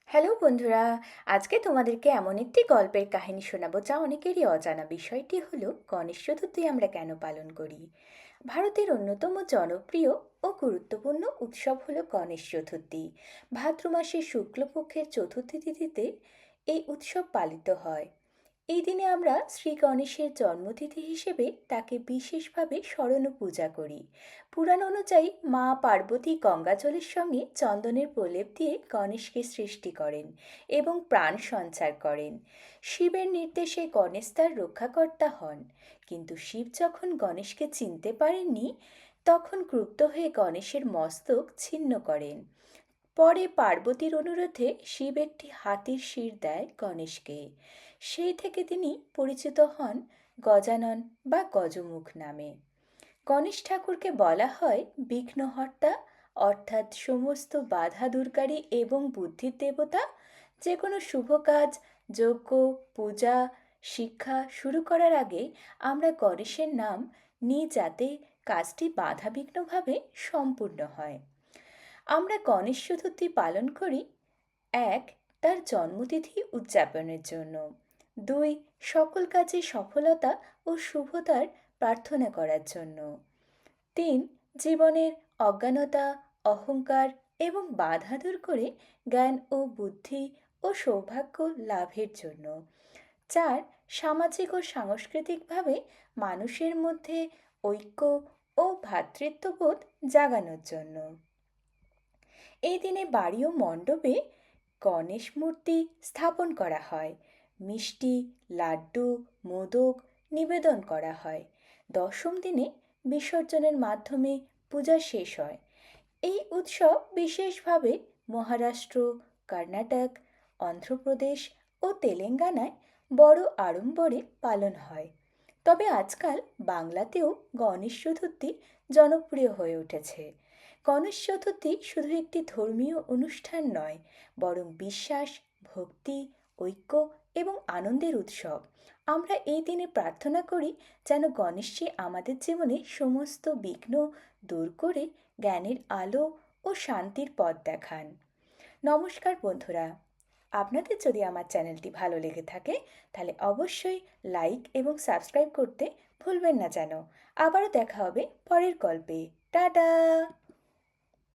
Hello বন্ধুরা, আজকে তোমাদেরকে এমন একটি গল্পের কাহিনী শোনাবো যা অনেকেরই অজানা। বিষয়টি হলো গণেশ চতুর্থী আমরা কেন পালন করি। ভারতের অন্যতম জনপ্রিয় ও গুরুত্বপূর্ণ উৎসব হলো গণেশ চতুর্থী। ভাদ্র মাসের শুক্লপক্ষের চতুর্থী তিথিতে এই উৎসব পালিত হয়। এই দিনে আমরা শ্রী গণেশের জন্মতিথি হিসেবে তাকে বিশেষভাবে স্মরণ ও পূজা করি। পুরাণ অনুযায়ী মা পার্বতী গঙ্গাজলের সঙ্গে চন্দনের প্রলেপ দিয়ে গণেশকে সৃষ্টি করেন এবং প্রাণ সঞ্চার করেন। শিবের নির্দেশে গণেশ তার রক্ষাকর্তা হন, কিন্তু শিব যখন গণেশকে চিনতে পারেননি তখন ক্রুদ্ধ হয়ে গণেশের মস্তক ছিন্ন করেন। পরে পার্বতীর অনুরোধে শিব একটি হাতির শির দেয় গণেশকে। সেই থেকে তিনি পরিচিত হন গজানন বা গজমুখ নামে। গণেশ ঠাকুরকে বলা হয় বিঘ্নহর্তা, অর্থাৎ সমস্ত বাধা দূরকারী এবং বুদ্ধির দেবতা। যে কোনো শুভ কাজ, যজ্ঞ, পূজা, শিক্ষা শুরু করার আগে আমরা গণেশের নাম নিই যাতে কাজটি বাধাবিঘ্নভাবে সম্পূর্ণ হয়। আমরা গণেশ চতুর্থী পালন করি: ১. তার জন্মতিথি উদযাপনের জন্য। ২. সকল কাজে সফলতা ও শুভতার প্রার্থনা করার জন্য। ৩. জীবনের অজ্ঞানতা, অহংকার এবং বাধা দূর করে জ্ঞান ও বুদ্ধি ও সৌভাগ্য লাভের জন্য। ৪. সামাজিক ও সাংস্কৃতিকভাবে মানুষের মধ্যে ঐক্য ও ভ্রাতৃত্ববোধ জাগানোর জন্য। এই দিনে বাড়ি ও মণ্ডপে গণেশ মূর্তি স্থাপন করা হয়। মিষ্টি, লাড্ডু, মোদক নিবেদন করা হয়। দশম দিনে বিসর্জনের মাধ্যমে পূজা শেষ হয়। এই উৎসব বিশেষভাবে মহারাষ্ট্র, কর্ণাটক, অন্ধ্রপ্রদেশ ও তেলেঙ্গানায় বড় আড়ম্বরে পালন হয়। তবে আজকাল বাংলাতেও গণেশ চতুর্থী জনপ্রিয় হয়ে উঠেছে। গণেশ চতুর্থী শুধু একটি ধর্মীয় অনুষ্ঠান নয়, বরং বিশ্বাস, ভক্তি, ঐক্য এবং আনন্দের উৎসব। আমরা এই দিনে প্রার্থনা করি যেন গণেশজি আমাদের জীবনে সমস্ত বিঘ্ন দূর করে জ্ঞানের আলো ও শান্তির পথ দেখান। নমস্কার বন্ধুরা, আপনাদের যদি আমার চ্যানেলটি ভালো লেগে থাকে তাহলে অবশ্যই লাইক এবং সাবস্ক্রাইব করতে ভুলবেন না যেন। আবারও দেখা হবে পরের গল্পে। টাটা।